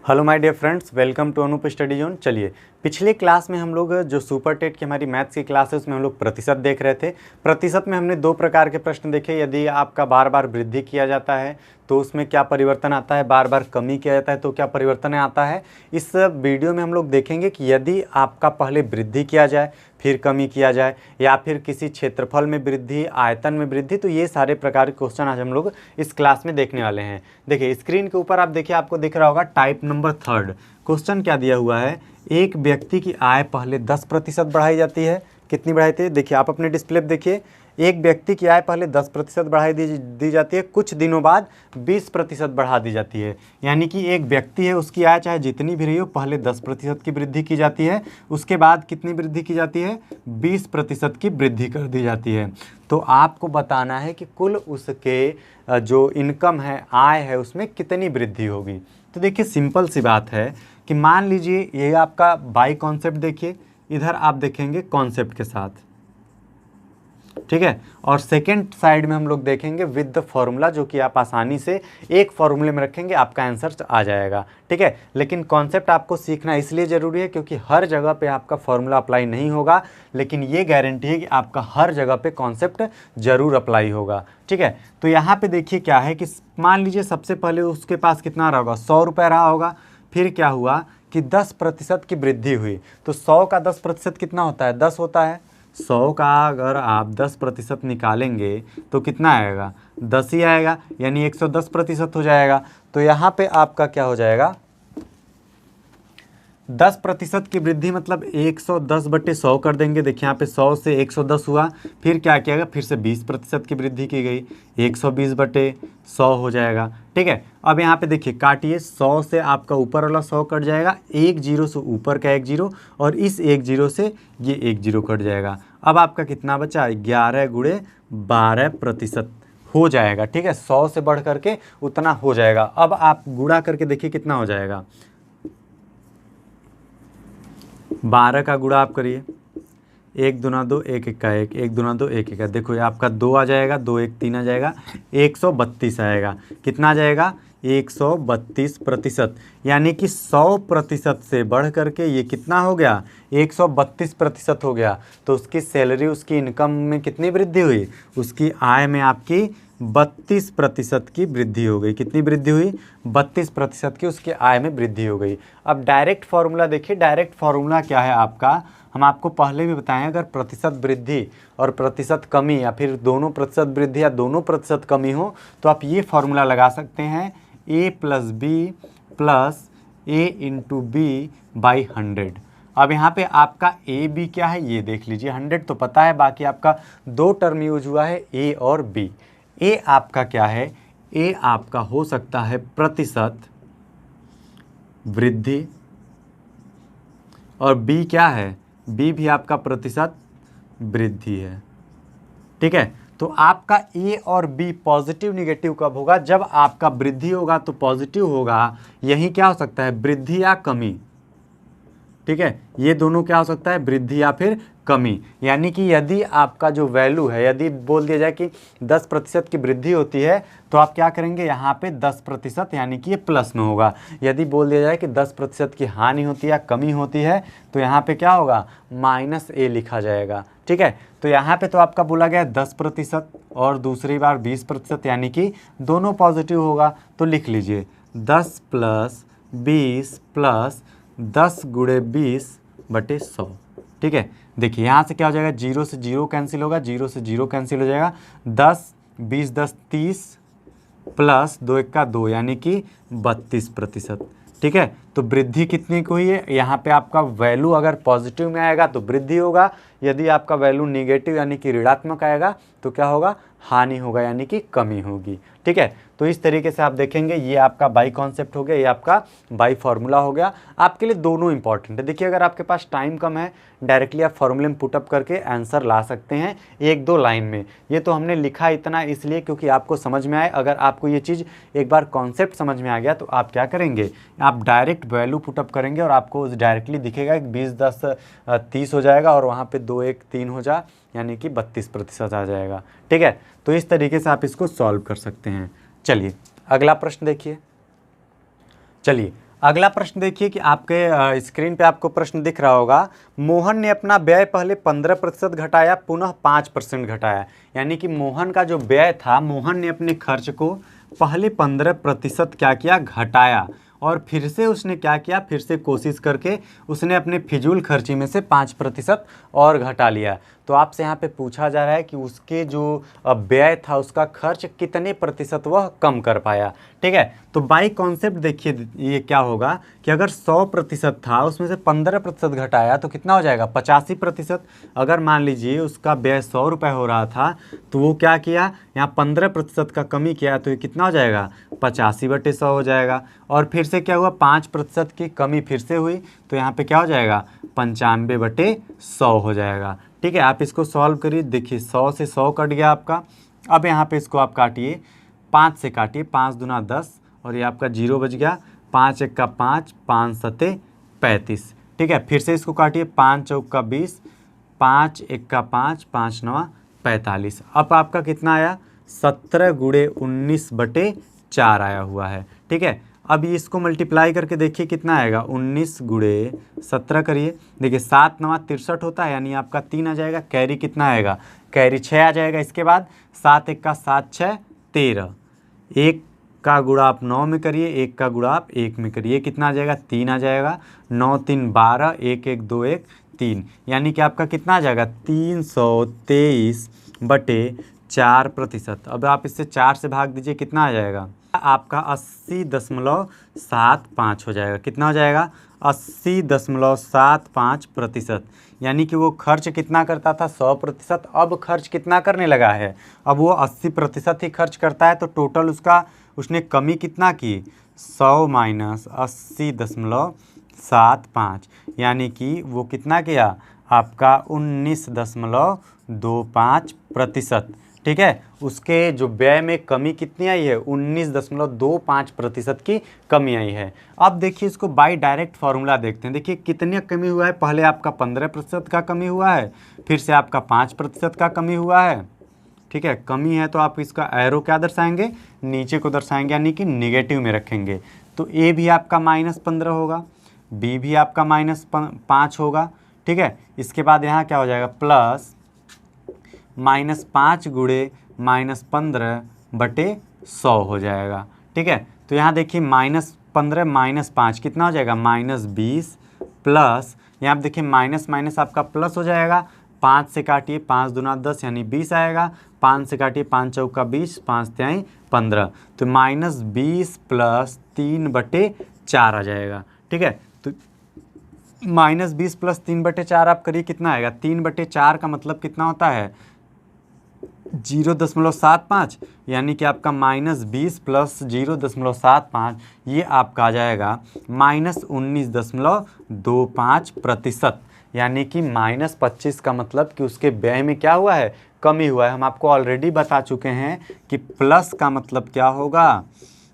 Hello my dear friends, welcome to Anup study zone. चलिए, पिछले class में हम लोग जो सुपर टेट की हमारी मैथ्स की क्लास है उसमें हम लोग प्रतिशत देख रहे थे। प्रतिशत में हमने दो प्रकार के प्रश्न देखे। यदि आपका बार बार वृद्धि किया जाता है तो उसमें क्या परिवर्तन आता है, बार बार कमी किया जाता है तो क्या परिवर्तन आता है। इस वीडियो में हम लोग देखेंगे कि यदि आपका पहले वृद्धि किया जाए फिर कमी किया जाए, या फिर किसी क्षेत्रफल में वृद्धि, आयतन में वृद्धि, तो ये सारे प्रकार के क्वेश्चन आज हम लोग इस क्लास में देखने वाले हैं। देखिए स्क्रीन के ऊपर आप देखिए, आपको दिख रहा होगा टाइप नंबर 3। क्वेश्चन क्या दिया हुआ है, एक व्यक्ति की आय पहले 10% बढ़ाई जाती है। कितनी बढ़ाई थी, देखिए आप अपने डिस्प्ले पर देखिए। एक व्यक्ति की आय पहले 10% बढ़ाई दी जाती है, कुछ दिनों बाद 20% बढ़ा दी जाती है। यानी कि एक व्यक्ति है, उसकी आय चाहे जितनी भी रही हो, पहले 10% की वृद्धि की जाती है, उसके बाद कितनी वृद्धि की जाती है, 20% की वृद्धि कर दी जाती है। तो आपको बताना है कि कुल उसके जो इनकम है, आय है, उसमें कितनी वृद्धि होगी। तो देखिए सिंपल सी बात है कि मान लीजिए ये आपका बाई कॉन्सेप्ट, देखिए इधर आप देखेंगे कॉन्सेप्ट के साथ, ठीक है, और सेकेंड साइड में हम लोग देखेंगे विद द फॉर्मूला, जो कि आप आसानी से एक फॉर्मूले में रखेंगे, आपका आंसर आ जाएगा। ठीक है, लेकिन कॉन्सेप्ट आपको सीखना इसलिए ज़रूरी है क्योंकि हर जगह पे आपका फॉर्मूला अप्लाई नहीं होगा, लेकिन ये गारंटी है कि आपका हर जगह पे कॉन्सेप्ट जरूर अप्लाई होगा। ठीक है, तो यहाँ पे देखिए क्या है कि मान लीजिए सबसे पहले उसके पास कितना रहा होगा, 100 रुपये रहा होगा। फिर क्या हुआ कि 10% की वृद्धि हुई, तो 100 का 10% कितना होता है, 10 होता है। 100 का अगर आप 10% निकालेंगे तो कितना आएगा, 10 ही आएगा, यानी 110% हो जाएगा। तो यहाँ पे आपका क्या हो जाएगा, 10% की वृद्धि मतलब 110/100 कर देंगे। देखिए यहाँ पे 100 से 110 हुआ, फिर क्या किया गया, फिर से 20% की वृद्धि की गई, 120/100 हो जाएगा। ठीक है, अब यहाँ पे देखिए काटिए, 100 से आपका ऊपर वाला 100 कट जाएगा, एक जीरो से ऊपर का एक जीरो, और इस एक जीरो से ये एक जीरो कट जाएगा। अब आपका कितना बचा, 11 × 12% हो जाएगा। ठीक है, 100 से बढ़ करके उतना हो जाएगा। अब आप गुणा करके देखिए कितना हो जाएगा, 12 का गुणा आप करिए, 1 दूना 2, 1 एक्का 1, 1 दूना 2, 1 एक्का, देखो ये आपका 2 आ जाएगा, 2 1 3 आ जाएगा, 132 आएगा। कितना आ जाएगा, 132%। यानी कि 100% से बढ़ करके ये कितना हो गया, 132% हो गया। तो उसकी सैलरी, उसकी इनकम में कितनी वृद्धि हुई, उसकी आय में आपकी 32% की वृद्धि हो गई। कितनी वृद्धि हुई, 32% की उसके आय में वृद्धि हो गई। अब डायरेक्ट फार्मूला देखिए, डायरेक्ट फार्मूला क्या है आपका, हम आपको पहले भी बताएं, अगर प्रतिशत वृद्धि और प्रतिशत कमी, या फिर दोनों प्रतिशत वृद्धि या दोनों प्रतिशत कमी हो, तो आप ये फार्मूला लगा सकते हैं, a + b + a × b/100। अब यहाँ पे आपका ए बी क्या है, ये देख लीजिए, 100 तो पता है, बाकी आपका दो टर्म यूज हुआ है, ए और बी। ए आपका क्या है, ए आपका हो सकता है प्रतिशत वृद्धि, और बी क्या है, बी भी आपका प्रतिशत वृद्धि है। ठीक है, तो आपका ए और बी पॉजिटिव निगेटिव कब होगा, जब आपका वृद्धि होगा तो पॉजिटिव होगा, यही क्या हो सकता है, वृद्धि या कमी। ठीक है, ये दोनों क्या हो सकता है, वृद्धि या फिर कमी। यानी कि यदि आपका जो वैल्यू है, यदि बोल दिया जाए कि 10% की वृद्धि होती है, तो आप क्या करेंगे, यहाँ पे 10%, यानी कि ये प्लस में होगा। यदि बोल दिया जाए कि 10% की हानि होती है या कमी होती है, तो यहाँ पे क्या होगा, -a लिखा जाएगा। ठीक है, तो यहाँ पे तो आपका बोला गया 10% और दूसरी बार 20%, यानी कि दोनों पॉजिटिव होगा। तो लिख लीजिए 10 + 20 + 10 × 20/100। ठीक है, देखिए यहाँ से क्या हो जाएगा, 0 से 0 कैंसिल होगा, 0 से 0 कैंसिल हो जाएगा, 10 20 10 30 + 2 एक्का 2, यानी कि 32%। ठीक है, तो वृद्धि कितनी को हुई है, यहाँ पे आपका वैल्यू अगर पॉजिटिव में आएगा तो वृद्धि होगा, यदि आपका वैल्यू निगेटिव यानी कि ऋणात्मक आएगा तो क्या होगा, हानि होगा, यानी कि कमी होगी। ठीक है, तो इस तरीके से आप देखेंगे, ये आपका बाई कॉन्सेप्ट हो गया, ये आपका बाई फार्मूला हो गया। आपके लिए दोनों इंपॉर्टेंट है। देखिए अगर आपके पास टाइम कम है, डायरेक्टली आप फॉर्मूले में पुटअप करके आंसर ला सकते हैं 1-2 लाइन में। ये तो हमने लिखा इतना इसलिए क्योंकि आपको समझ में आए। अगर आपको ये चीज़ एक बार कॉन्सेप्ट समझ में आ गया तो आप क्या करेंगे, आप डायरेक्ट वैल्यू पुटअप करेंगे और आपको डायरेक्टली दिखेगा कि 20 10 30 हो जाएगा, और वहाँ पे 2 1 3 हो जा, यानी कि 32% आ जाएगा। ठीक है, तो इस तरीके से आप इसको सॉल्व कर सकते हैं। चलिए अगला प्रश्न देखिए। चलिए अगला प्रश्न देखिए कि आपके स्क्रीन पे आपको प्रश्न दिख रहा होगा, मोहन ने अपना व्यय पहले 15% घटाया, पुनः 5% घटाया। यानी कि मोहन का जो व्यय था, मोहन ने अपने खर्च को पहले 15% क्या किया, घटाया, और फिर से उसने क्या किया, फिर से कोशिश करके उसने अपने फिजूल खर्ची में से 5% और घटा लिया। तो आपसे यहाँ पे पूछा जा रहा है कि उसके जो व्यय था, उसका खर्च कितने प्रतिशत वह कम कर पाया। ठीक है, तो बाई कॉन्सेप्ट देखिए ये क्या होगा कि अगर 100% था, उसमें से 15% घटाया तो कितना हो जाएगा, 85%। अगर मान लीजिए उसका व्यय 100 रुपये हो रहा था, तो वो क्या किया, यहाँ 15% का कमी किया, तो ये कितना हो जाएगा, 85/100 हो जाएगा। और फिर से क्या हुआ, 5% की कमी फिर से हुई, तो यहाँ पे क्या हो जाएगा, 95/100 हो जाएगा। ठीक है, आप इसको सॉल्व करिए, देखिए 100 से 100 कट गया आपका। अब यहाँ पे इसको आप काटिए, 5 से काटिए, 5 दूना 10, और ये आपका 0 बच गया, 5 एक का 5, 5 सते 35। ठीक है, फिर से इसको काटिए, 5 चौक का 20, 5 एक का 5, 5 नवा 45। अब आपका कितना आया, 17 गुणे 19/4 आया हुआ है। ठीक है, अब इसको मल्टीप्लाई करके देखिए कितना आएगा, 19 गुणे 17 करिए, देखिए 7 नवा 63 होता है, यानी आपका 3 आ जाएगा। कैरी कितना आएगा, कैरी 6 आ जाएगा। इसके बाद 7 एक का 7, 6 13, 1 का गुणा आप 9 में करिए, 1 का गुणा आप 1 में करिए, कितना आ जाएगा, 3 आ जाएगा। 9 3 12, 1 1 2 1 3, यानी कि आपका कितना आ जाएगा, 323/4%। अब आप इससे 4 से भाग दीजिए, कितना आ जाएगा, आपका 80.75 हो जाएगा। कितना हो जाएगा, 80.75%। यानी कि वो खर्च कितना करता था, 100%, अब खर्च कितना करने लगा है, अब वो 80% ही खर्च करता है। तो टोटल उसने कमी कितना की, 100 माइनस 80.75, यानी कि वो कितना किया, आपका 19.25%। ठीक है, उसके जो व्यय में कमी कितनी आई है, 19.25% की कमी आई है। अब देखिए इसको बाय डायरेक्ट फार्मूला देखते हैं। देखिए कितनी कमी हुआ है, पहले आपका 15% का कमी हुआ है, फिर से आपका 5% का कमी हुआ है। ठीक है, कमी है तो आप इसका एरो क्या दर्शाएंगे, नीचे को दर्शाएंगे, यानी कि निगेटिव में रखेंगे। तो ए भी आपका -15 होगा, बी भी आपका -5 होगा। ठीक है, इसके बाद यहाँ क्या हो जाएगा, प्लस -5 गुणे -15/100 हो जाएगा। ठीक है, तो यहाँ देखिए -15 -5 कितना हो जाएगा, -20, प्लस यहाँ आप देखिए माइनस माइनस आपका प्लस हो जाएगा। 5 से काटिए, 5 दूना 10 यानी 20 आएगा। 5 से काटिए, 5 चौका 20, 5 तिहाई 15, तो -20 + 3/4 आ जाएगा। ठीक है, तो -20 + 3/4 आप करिए, कितना आएगा, 3/4 का मतलब कितना होता है, 0.75, यानी कि आपका -20 + 0.75 ये आपका आ जाएगा -19.25%, यानी कि -25 का मतलब कि उसके व्यय में क्या हुआ है, कमी हुआ है। हम आपको ऑलरेडी बता चुके हैं कि प्लस का मतलब क्या होगा,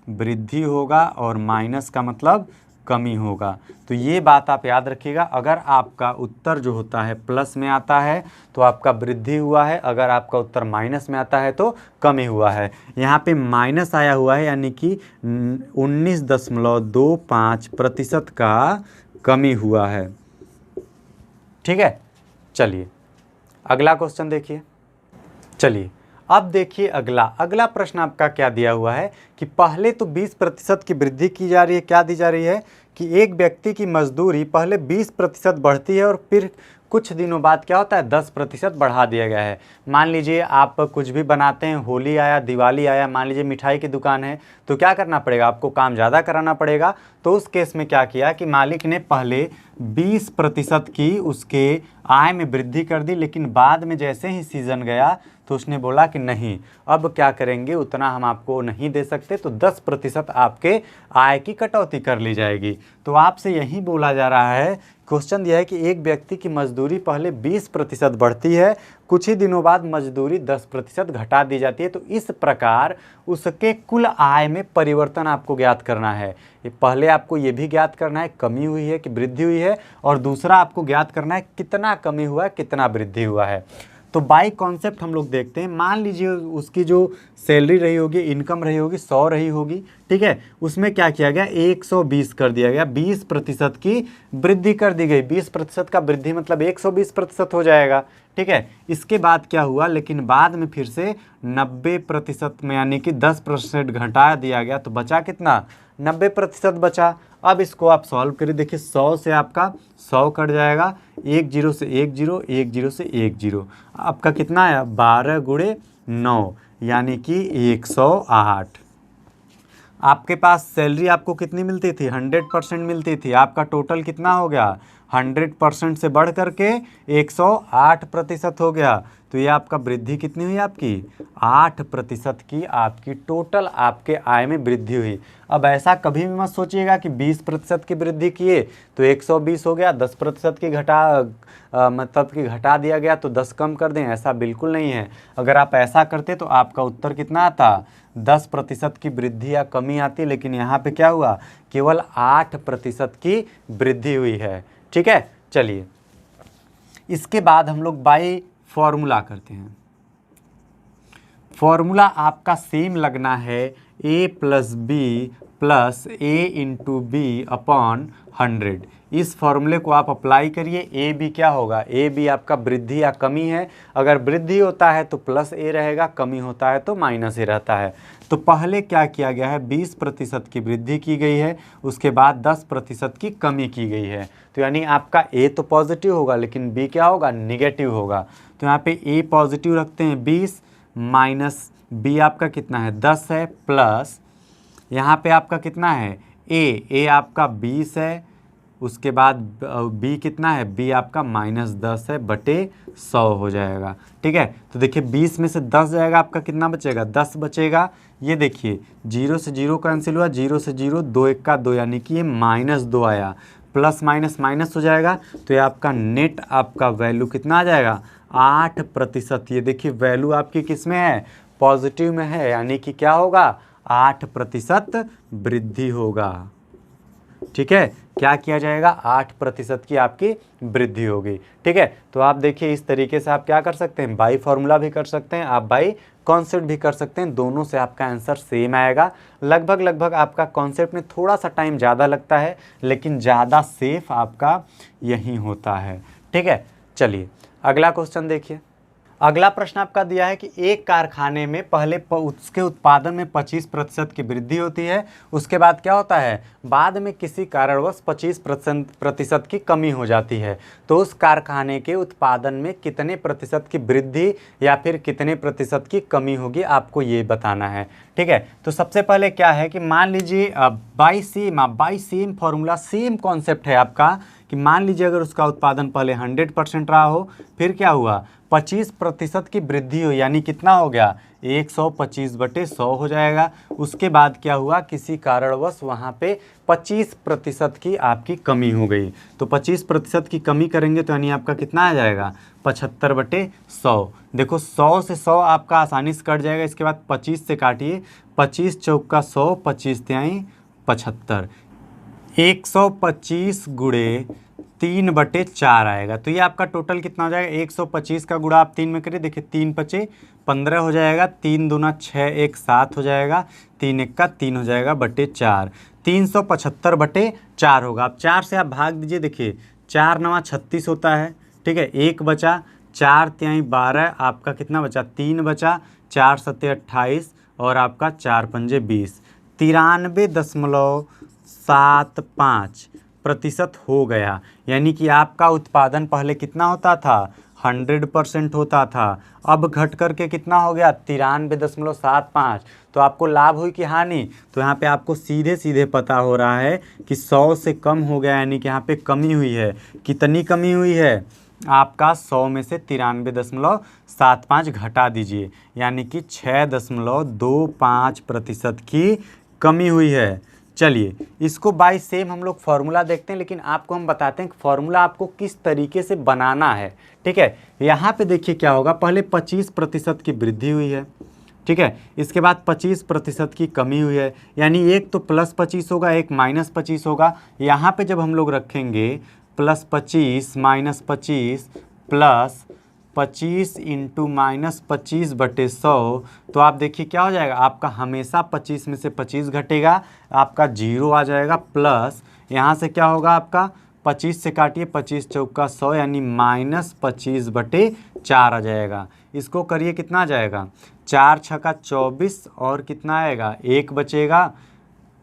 वृद्धि होगा, और माइनस का मतलब कमी होगा। तो ये बात आप याद रखिएगा। अगर आपका उत्तर जो होता है प्लस में आता है तो आपका वृद्धि हुआ है, अगर आपका उत्तर माइनस में आता है तो कमी हुआ है। यहाँ पे माइनस आया हुआ है, यानी कि 19.25% का कमी हुआ है। ठीक है, चलिए अगला क्वेश्चन देखिए। चलिए अब देखिए अगला प्रश्न आपका क्या दिया हुआ है कि पहले तो 20% की वृद्धि की जा रही है। क्या दी जा रही है कि एक व्यक्ति की मजदूरी पहले 20% बढ़ती है और फिर कुछ दिनों बाद क्या होता है, 10% बढ़ा दिया गया है। मान लीजिए आप कुछ भी बनाते हैं, होली आया, दिवाली आया, मान लीजिए मिठाई की दुकान है, तो क्या करना पड़ेगा, आपको काम ज़्यादा कराना पड़ेगा। तो उस केस में क्या किया कि मालिक ने पहले 20% की उसके आय में वृद्धि कर दी, लेकिन बाद में जैसे ही सीज़न गया तो उसने बोला कि नहीं, अब क्या करेंगे, उतना हम आपको नहीं दे सकते, तो 10% आपके आय की कटौती कर ली जाएगी। तो आपसे यही बोला जा रहा है, क्वेश्चन दिया है कि एक व्यक्ति की मजदूरी पहले 20% बढ़ती है, कुछ ही दिनों बाद मजदूरी 10% घटा दी जाती है। तो इस प्रकार उसके कुल आय में परिवर्तन आपको ज्ञात करना है। पहले आपको ये भी ज्ञात करना है कमी हुई है कि वृद्धि हुई है, और दूसरा आपको ज्ञात करना है कितना कमी हुआ है, कितना वृद्धि हुआ है। तो बाई कॉन्सेप्ट हम लोग देखते हैं। मान लीजिए उसकी जो सैलरी रही होगी, इनकम रही होगी 100 रही होगी, ठीक है, उसमें क्या किया गया 120 कर दिया गया, 20% की वृद्धि कर दी गई। 20% का वृद्धि मतलब 120% हो जाएगा, ठीक है। इसके बाद क्या हुआ, लेकिन बाद में फिर से 90% में यानी कि 10% घटा दिया गया, तो बचा कितना 90% बचा। अब इसको आप सॉल्व करिए, देखिए 100 से आपका 100 कट जाएगा, 1 0 से 1 0, 1 0 से 1 0, आपका कितना आया 12 गुणे 9 यानी कि 108। आपके पास सैलरी आपको कितनी मिलती थी 100% मिलती थी, आपका टोटल कितना हो गया 100% से बढ़ करके 108% हो गया। तो ये आपका वृद्धि कितनी हुई आपकी 8% की आपकी टोटल आपके आय में वृद्धि हुई। अब ऐसा कभी भी मत सोचिएगा कि 20% की वृद्धि किए तो 120 हो गया, 10% की मतलब कि घटा दिया गया तो 10 कम कर दें, ऐसा बिल्कुल नहीं है। अगर आप ऐसा करते तो आपका उत्तर कितना आता 10% की वृद्धि या कमी आती, लेकिन यहाँ पे क्या हुआ केवल 8% की वृद्धि हुई है, ठीक है। चलिए इसके बाद हम लोग बाई फॉर्मूला करते हैं। फॉर्मूला आपका सेम लगना है a plus B plus A into B upon 100। इस फॉर्मूले को आप अप्लाई करिए। ए बी क्या होगा, ए बी आपका वृद्धि या कमी है, अगर वृद्धि होता है तो प्लस ए रहेगा, कमी होता है तो माइनस ए रहता है। तो पहले क्या किया गया है 20% की वृद्धि की गई है, उसके बाद 10% की कमी की गई है। तो यानी आपका ए तो पॉजिटिव होगा लेकिन बी क्या होगा नेगेटिव होगा। तो यहाँ पे ए पॉजिटिव रखते हैं 20 माइनस बी आपका कितना है 10 है, प्लस यहाँ पे आपका कितना है ए आपका 20 है, उसके बाद बी कितना है बी आपका -10 है बटे 100 हो जाएगा, ठीक है। तो देखिए 20 में से 10 जाएगा, आपका कितना बचेगा 10 बचेगा। ये देखिए 0 से 0 कैंसिल हुआ, 0 से 0 2 1 का 2 यानी कि ये -2 आया, प्लस माइनस माइनस हो जाएगा। तो ये आपका नेट आपका वैल्यू कितना आ जाएगा 8%। ये देखिए वैल्यू आपकी किस में है पॉजिटिव में है, यानी कि क्या होगा 8% वृद्धि होगा, ठीक है। क्या किया जाएगा 8% की आपकी वृद्धि होगी, ठीक है। तो आप देखिए इस तरीके से आप क्या कर सकते हैं बाई फॉर्मूला भी कर सकते हैं, आप बाई कॉन्सेप्ट भी कर सकते हैं, दोनों से आपका आंसर सेम आएगा। लगभग आपका कॉन्सेप्ट में थोड़ा सा टाइम ज़्यादा लगता है लेकिन ज़्यादा सेफ आपका यही होता है, ठीक है। चलिए अगला क्वेश्चन देखिए। अगला प्रश्न आपका दिया है कि एक कारखाने में पहले उसके उत्पादन में 25% की वृद्धि होती है, उसके बाद क्या होता है बाद में किसी कारणवश 25% की कमी हो जाती है। तो उस कारखाने के उत्पादन में कितने प्रतिशत की वृद्धि या फिर कितने प्रतिशत की कमी होगी आपको ये बताना है, ठीक है। तो सबसे पहले क्या है कि मान लीजिए by same formula same concept है आपका कि मान लीजिए अगर उसका उत्पादन पहले 100% रहा हो, फिर क्या हुआ 25% की वृद्धि हो, यानी कितना हो गया 125/100 हो जाएगा। उसके बाद क्या हुआ किसी कारणवश वहाँ पे 25% की आपकी कमी हो गई, तो 25% की कमी करेंगे तो यानी आपका कितना आ जाएगा 75/100। देखो 100 से 100 आपका आसानी से कट जाएगा, इसके बाद 25 से काटिए, 25 चौका 100, 25 तिहाई 75, 125 गुणे 3/4 आएगा। तो ये आपका टोटल कितना हो जाएगा 125 का गुणा आप 3 में करिए, देखिए 3 5 15 हो जाएगा, 3 दूना 6 1 7 हो जाएगा, 3 1 का 3 हो जाएगा बटे 4, 375/4 होगा। अब 4 से आप भाग दीजिए, देखिए 4 9 36 होता है, ठीक है, 1 बचा, 4 तिहाई 12, आपका कितना बचा 3 बचा, 4 7 28 और आपका 4 पंजे 20, 93.75% हो गया। यानी कि आपका उत्पादन पहले कितना होता था 100% होता था, अब घट करके कितना हो गया 93.75। तो आपको लाभ हुई कि हानि, तो यहाँ पे आपको सीधे सीधे पता हो रहा है कि 100 से कम हो गया, यानी कि यहाँ पे कमी हुई है। कितनी कमी हुई है आपका 100 में से 93.75 घटा दीजिए, यानी कि 6.25% की कमी हुई है। चलिए इसको बाई सेम हम लोग फार्मूला देखते हैं, लेकिन आपको हम बताते हैं कि फार्मूला आपको किस तरीके से बनाना है, ठीक है। यहाँ पे देखिए क्या होगा, पहले 25% की वृद्धि हुई है, ठीक है, इसके बाद 25% की कमी हुई है, यानी एक तो +25 होगा एक -25 होगा। यहाँ पे जब हम लोग रखेंगे +25 -25 प्लस 25 इंटू -25/100, तो आप देखिए क्या हो जाएगा आपका, हमेशा 25 में से 25 घटेगा, आपका 0 आ जाएगा, प्लस यहाँ से क्या होगा आपका 25 से काटिए, 25 चौका 100 यानी -25/4 आ जाएगा। इसको करिए कितना आ जाएगा, 4 छक्का 24 और कितना आएगा 1 बचेगा,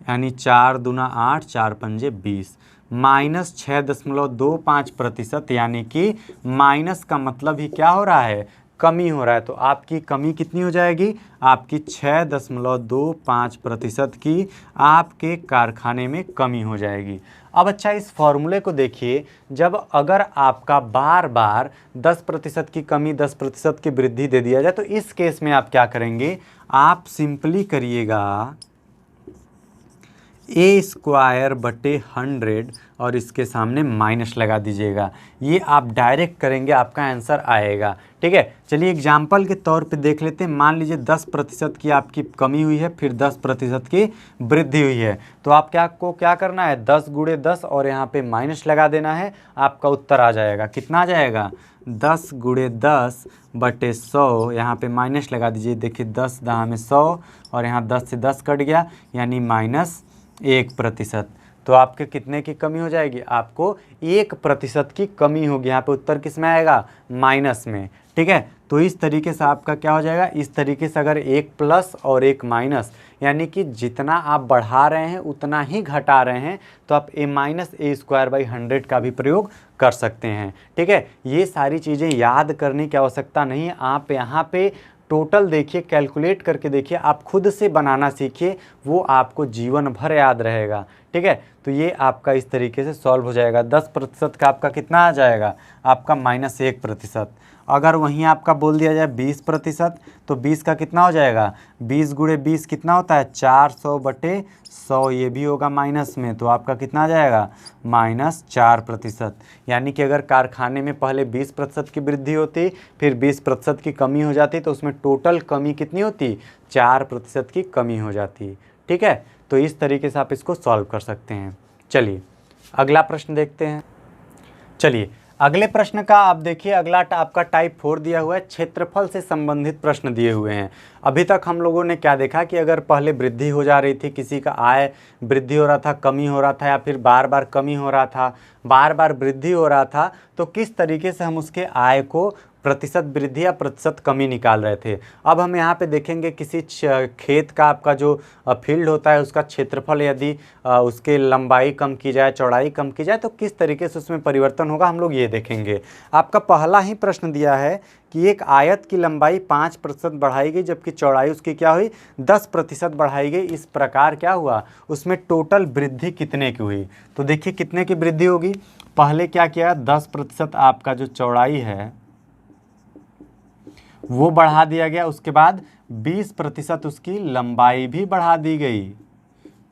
यानी 4 दूना 8, 4 पंजे 20, -6.25%, यानी कि माइनस का मतलब ही क्या हो रहा है, कमी हो रहा है। तो आपकी कमी कितनी हो जाएगी, आपकी 6.25% की आपके कारखाने में कमी हो जाएगी। अब अच्छा इस फॉर्मूले को देखिए, जब अगर आपका बार बार 10% की कमी 10% की वृद्धि दे दिया जाए, तो इस केस में आप क्या करेंगे, आप सिंपली करिएगा a²/100 और इसके सामने माइनस लगा दीजिएगा। ये आप डायरेक्ट करेंगे, आपका आंसर आएगा। ठीक है, चलिए एग्जाम्पल के तौर पे देख लेते हैं। मान लीजिए 10% की आपकी कमी हुई है, फिर 10% की वृद्धि हुई है, तो आप क्या करना है, 10 × 10 और यहाँ पे माइनस लगा देना है, आपका उत्तर आ जाएगा। कितना आ जाएगा, 10 × 10/100, यहाँ पे माइनस लगा दीजिए। देखिए 10 10 में 100 और यहाँ 10 से 10 कट गया, यानी -1%। तो आपके कितने की कमी हो जाएगी, आपको 1% की कमी होगी। यहाँ पे उत्तर किस में आएगा, माइनस में। ठीक है, तो इस तरीके से आपका क्या हो जाएगा, इस तरीके से अगर एक प्लस और एक माइनस, यानी कि जितना आप बढ़ा रहे हैं उतना ही घटा रहे हैं, तो आप a-a² का भी प्रयोग कर सकते हैं। ठीक है, ये सारी चीज़ें याद करने की आवश्यकता नहीं है। आप यहाँ पे टोटल देखिए, कैलकुलेट करके देखिए, आप खुद से बनाना सीखिए, वो आपको जीवन भर याद रहेगा। ठीक है, तो ये आपका इस तरीके से सॉल्व हो जाएगा। 10% का आपका कितना आ जाएगा, आपका -1%। अगर वहीं आपका बोल दिया जाए 20%, तो 20 का कितना हो जाएगा, 20 × 20 कितना होता है, 400/100, ये भी होगा माइनस में, तो आपका कितना आ जाएगा, -4%। यानी कि अगर कारखाने में पहले 20% की वृद्धि होती, फिर 20% की कमी हो जाती, तो उसमें टोटल कमी कितनी होती, 4% की कमी हो जाती। ठीक है, तो इस तरीके से आप इसको सॉल्व कर सकते हैं। चलिए अगला प्रश्न देखते हैं। चलिए अगले प्रश्न का आप देखिए, अगला आपका टाइप 4 दिया हुआ है, क्षेत्रफल से संबंधित प्रश्न दिए हुए हैं। अभी तक हम लोगों ने क्या देखा कि अगर पहले वृद्धि हो जा रही थी, किसी का आय वृद्धि हो रहा था, कमी हो रहा था, या फिर बार बार कमी हो रहा था, बार बार वृद्धि हो रहा था, तो किस तरीके से हम उसके आय को प्रतिशत वृद्धि या प्रतिशत कमी निकाल रहे थे। अब हम यहाँ पे देखेंगे किसी खेत का आपका जो फील्ड होता है, उसका क्षेत्रफल यदि उसके लंबाई कम की जाए, चौड़ाई कम की जाए, तो किस तरीके से उसमें परिवर्तन होगा, हम लोग ये देखेंगे। आपका पहला ही प्रश्न दिया है कि एक आयत की लंबाई 5% बढ़ाई गई, जबकि चौड़ाई उसकी क्या हुई, 10% बढ़ाई गई। इस प्रकार क्या हुआ, उसमें टोटल वृद्धि कितने की हुई। तो देखिए कितने की वृद्धि होगी, पहले क्या किया, 10% आपका जो चौड़ाई है वो बढ़ा दिया गया, उसके बाद 20% उसकी लंबाई भी बढ़ा दी गई।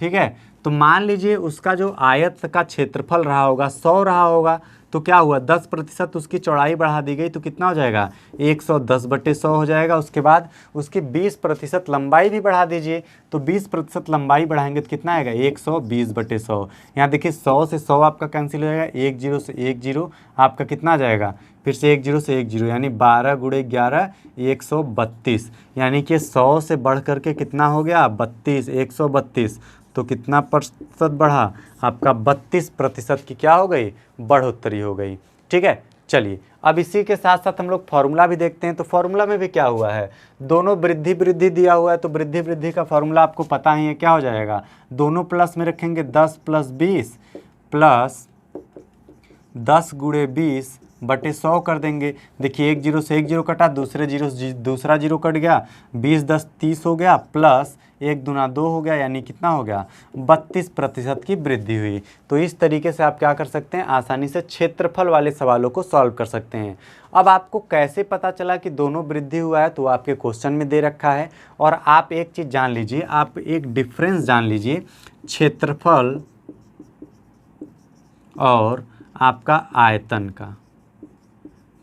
ठीक है, तो मान लीजिए उसका जो आयत का क्षेत्रफल रहा होगा 100 रहा होगा, तो क्या हुआ, 10% उसकी चौड़ाई बढ़ा दी गई, तो कितना हो जाएगा, 110/100 हो जाएगा। उसके बाद उसकी 20% लंबाई भी बढ़ा दीजिए, तो 20% लंबाई बढ़ाएंगे तो कितना आएगा, 120/100। यहाँ देखिए 100 से 100 आपका कैंसिल हो जाएगा, 1 0 से 1 0 आपका कितना आ जाएगा, फिर से 1 0 से 1 0, यानी 12 × 11 132, यानी कि 100 से बढ़ करके कितना हो गया, 32, 132। तो कितना प्रतिशत बढ़ा, आपका 32% की क्या हो गई, बढ़ोतरी हो गई। ठीक है, चलिए अब इसी के साथ साथ हम लोग फॉर्मूला भी देखते हैं। तो फॉर्मूला में भी क्या हुआ है, दोनों वृद्धि वृद्धि दिया हुआ है, तो वृद्धि वृद्धि का फॉर्मूला आपको पता ही है, क्या हो जाएगा, दोनों प्लस में रखेंगे, 10 + 20 प्लस 10 × 20/100 कर देंगे। देखिए 1 0 से 1 0 कटा, दूसरा 0 कट गया, 20 10 30 हो गया, प्लस 1 दूना 2 हो गया, यानी कितना हो गया, 32% की वृद्धि हुई। तो इस तरीके से आप क्या कर सकते हैं, आसानी से क्षेत्रफल वाले सवालों को सॉल्व कर सकते हैं। अब आपको कैसे पता चला कि दोनों वृद्धि हुआ है, तो आपके क्वेश्चन में दे रखा है। और आप एक चीज़ जान लीजिए, आप एक डिफरेंस जान लीजिए, क्षेत्रफल और आपका आयतन का।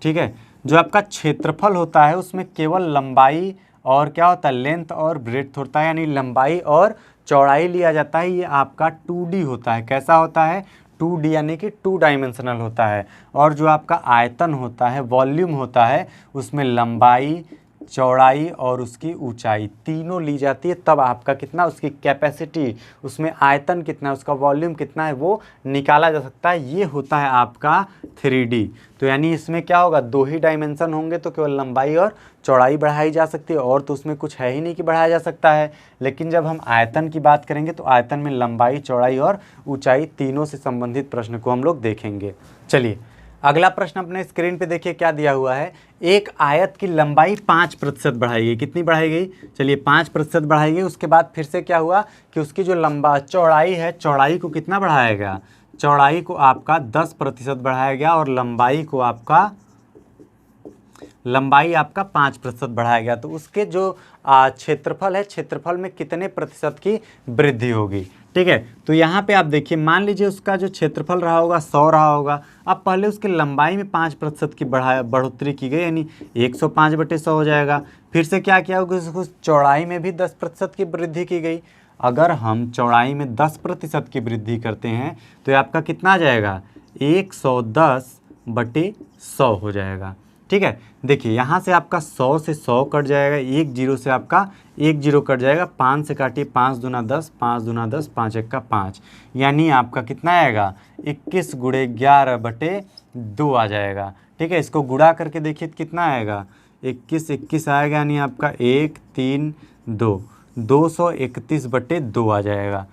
ठीक है, जो आपका क्षेत्रफल होता है उसमें केवल लंबाई और क्या होता है, लेंथ और ब्रेड्थ होता है, यानी लंबाई और चौड़ाई लिया जाता है। ये आपका 2D होता है। कैसा होता है, 2D यानी कि 2 डायमेंशनल होता है। और जो आपका आयतन होता है, वॉल्यूम होता है, उसमें लंबाई, चौड़ाई और उसकी ऊंचाई तीनों ली जाती है, तब आपका कितना, उसकी कैपेसिटी, उसमें आयतन कितना है, उसका वॉल्यूम कितना है, वो निकाला जा सकता है। ये होता है आपका 3D। तो यानी इसमें क्या होगा, 2 ही डायमेंशन होंगे तो केवल लंबाई और चौड़ाई बढ़ाई जा सकती है, और तो उसमें कुछ है ही नहीं कि बढ़ाया जा सकता है। लेकिन जब हम आयतन की बात करेंगे तो आयतन में लंबाई, चौड़ाई और ऊंचाई तीनों से संबंधित प्रश्न को हम लोग देखेंगे। चलिए अगला प्रश्न अपने स्क्रीन पे देखिए क्या दिया हुआ है। एक आयत की लंबाई 5% बढ़ाई गई। कितनी बढ़ाई गई, चलिए 5% बढ़ाई गई। उसके बाद फिर से क्या हुआ कि उसकी जो चौड़ाई है, चौड़ाई को कितना बढ़ाया गया, चौड़ाई को आपका 10% बढ़ाया गया, और लंबाई आपका 5% बढ़ाया गया। तो उसके जो क्षेत्रफल है, क्षेत्रफल में कितने प्रतिशत की वृद्धि होगी। ठीक है, तो यहाँ पे आप देखिए, मान लीजिए उसका जो क्षेत्रफल रहा होगा 100 रहा होगा। अब पहले उसकी लंबाई में 5% की बढ़ोतरी की गई, यानी 105/100 हो जाएगा। फिर से क्या किया होगा, उसको चौड़ाई में भी 10% की वृद्धि की गई। अगर हम चौड़ाई में 10% की वृद्धि करते हैं तो ये आपका कितना आ जाएगा, 110/100 हो जाएगा। ठीक है, देखिए यहाँ से आपका 100 से 100 कट जाएगा, 1 जीरो से आपका 1 जीरो कट जाएगा, 5 से काटिए, 5 दूना 10, 5 दूना 10, 5 एक का 5, यानी आपका कितना आएगा, 21 गुणे 11/2 आ जाएगा। ठीक है, इसको गुणा करके देखिए कितना आएगा, 21 आएगा, यानी आपका 1 3 2, 231/2 आ जाएगा,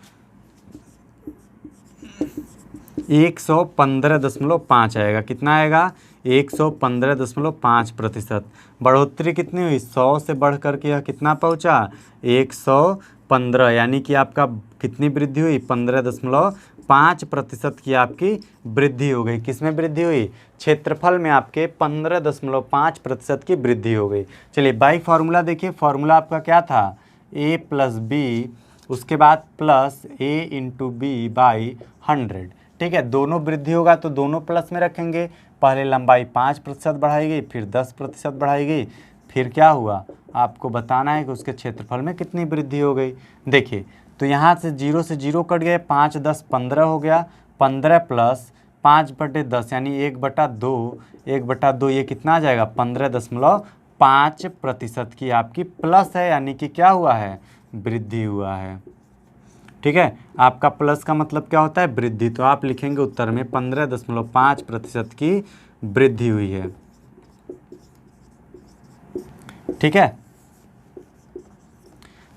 115.5 आएगा। कितना आएगा, 115.5%। बढ़ोतरी कितनी हुई, 100 से बढ़ करके यह कितना पहुंचा, 115, यानी कि आपका कितनी वृद्धि हुई, 15.5% की आपकी वृद्धि हो गई। किसमें वृद्धि हुई, क्षेत्रफल में आपके 15.5% की वृद्धि हो गई। चलिए बाई फार्मूला देखिए, फार्मूला आपका क्या था, a + b, उसके बाद प्लस a × b/100। ठीक है, दोनों वृद्धि होगा तो दोनों प्लस में रखेंगे। पहले लंबाई 5% बढ़ाई गई, फिर 10% बढ़ाई गई, फिर क्या हुआ, आपको बताना है कि उसके क्षेत्रफल में कितनी वृद्धि हो गई। देखिए तो यहाँ से 0 से 0 कट गए, 5 10 15 हो गया, 15 प्लस 5/10 यानी 1/2, 1/2 ये कितना आ जाएगा, 15.5% की आपकी प्लस है, यानी कि क्या हुआ है, वृद्धि हुआ है। ठीक है, आपका प्लस का मतलब क्या होता है, वृद्धि। तो आप लिखेंगे उत्तर में 15.5% की वृद्धि हुई है। ठीक है,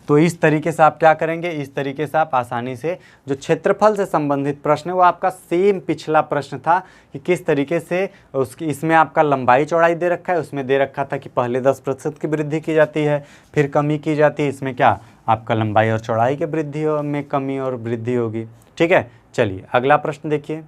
तो इस तरीके से आप क्या करेंगे, इस तरीके से आप आसानी से जो क्षेत्रफल से संबंधित प्रश्न है वो आपका सेम पिछला प्रश्न था कि किस तरीके से उसकी, इसमें आपका लंबाई चौड़ाई दे रखा है, उसमें दे रखा था कि पहले 10% की वृद्धि की जाती है, फिर कमी की जाती है। इसमें क्या, आपका लंबाई और चौड़ाई की वृद्धि में कमी और वृद्धि होगी। ठीक है, चलिए अगला प्रश्न देखिए।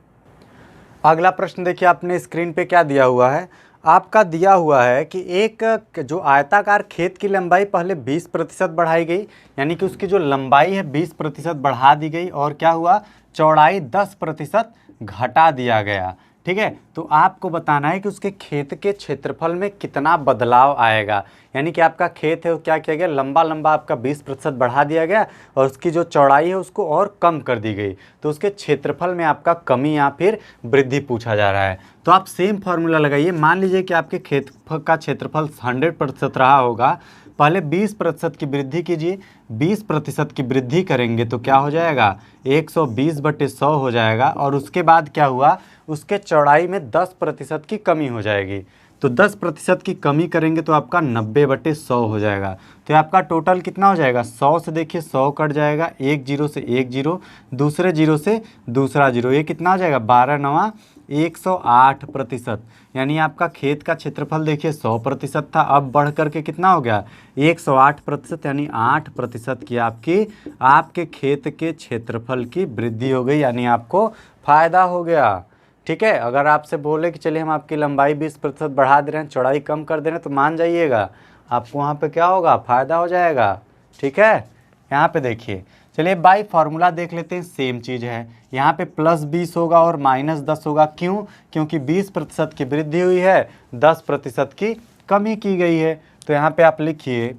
अगला प्रश्न देखिए, आपने स्क्रीन पे क्या दिया हुआ है, आपका दिया हुआ है कि एक जो आयताकार खेत की लंबाई पहले 20% बढ़ाई गई, यानी कि उसकी जो लंबाई है 20% बढ़ा दी गई, और क्या हुआ, चौड़ाई 10% घटा दिया गया। ठीक है, तो आपको बताना है कि उसके खेत के क्षेत्रफल में कितना बदलाव आएगा। यानी कि आपका खेत है वो क्या किया गया, लंबा आपका 20% बढ़ा दिया गया, और उसकी जो चौड़ाई है उसको और कम कर दी गई, तो उसके क्षेत्रफल में आपका कमी या फिर वृद्धि पूछा जा रहा है। तो आप सेम फार्मूला लगाइए। मान लीजिए कि आपके खेत का क्षेत्रफल 100% रहा होगा, पहले 20% की वृद्धि कीजिए, 20% की वृद्धि करेंगे तो क्या हो जाएगा, 120/100 हो जाएगा, और उसके बाद क्या हुआ, उसके चौड़ाई में 10% की कमी हो जाएगी। तो 10% की कमी करेंगे तो आपका 90/100 हो जाएगा। तो आपका टोटल कितना हो जाएगा, 100 से देखिए 100 कट जाएगा, 1 जीरो से 1 जीरो, दूसरे जीरो से दूसरा जीरो, ये कितना हो जाएगा, 12 9 108%। यानी आपका खेत का क्षेत्रफल देखिए 100% था, अब बढ़ करके कितना हो गया, 108%, यानी 8% की आपके खेत के क्षेत्रफल की वृद्धि हो गई, यानी आपको फायदा हो गया। ठीक है, अगर आपसे बोले कि चलिए हम आपकी लंबाई 20% बढ़ा दे रहे हैं, चौड़ाई कम कर दे रहे हैं, तो मान जाइएगा, आपको वहाँ पे क्या होगा, फायदा हो जाएगा। ठीक है, यहाँ पे देखिए, चलिए बाई फार्मूला देख लेते हैं, सेम चीज़ है। यहाँ पे +20 होगा और -10 होगा, क्यों, क्योंकि 20% की वृद्धि हुई है, 10% की कमी की गई है। तो यहाँ पे आप लिखिए